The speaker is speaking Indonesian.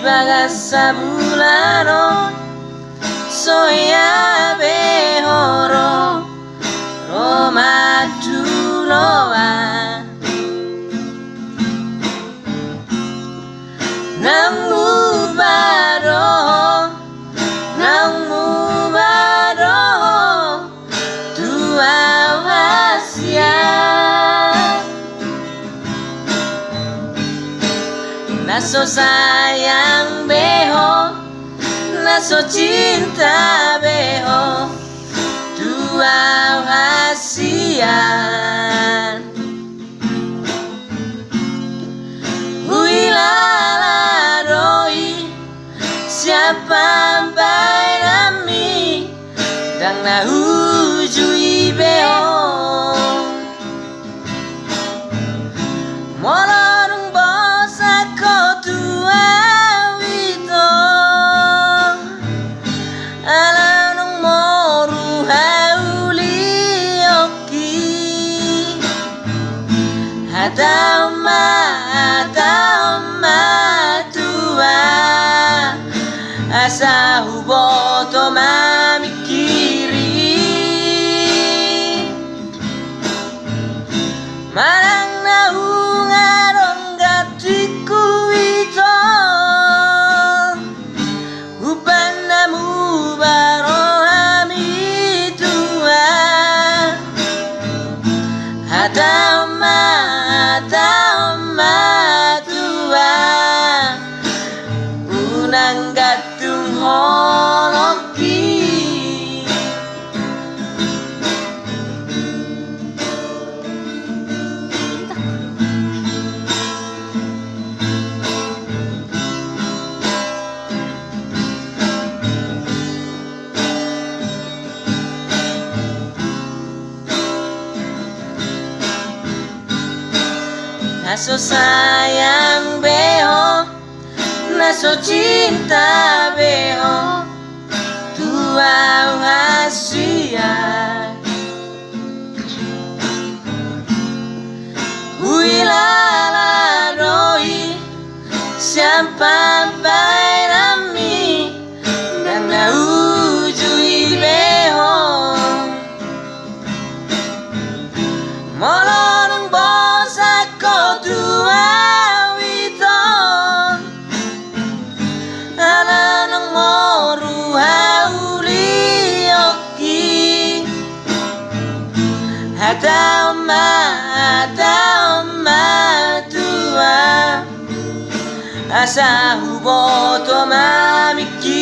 BAGAS SABULANON SOHEABE HORO MANDULO NAUNG NASO sayang BEHO, NASO cinta BEHO, dua HASIAN. HUHILALA doi, siapa PAMBAHENANMI, DANG NAUJUI BE HO, MOLO HATAHONMA tua asa HUBOTO MAMIKKIRI MANANG NAUNG ADONG GATTIKKU ito upanamu barohami tua HATAHONMA unang gattung HUHILOKKI. NASO sayang BEHO, NASO cinta BEHO, dua HASIAN. HUHILALA doi, siapa PAMBAHENANMI, DANG NAUJUI BE HO, MOLO MORU HAULIOKKI HATAHONMA tua asa HUBOTO MAMIKKIRI.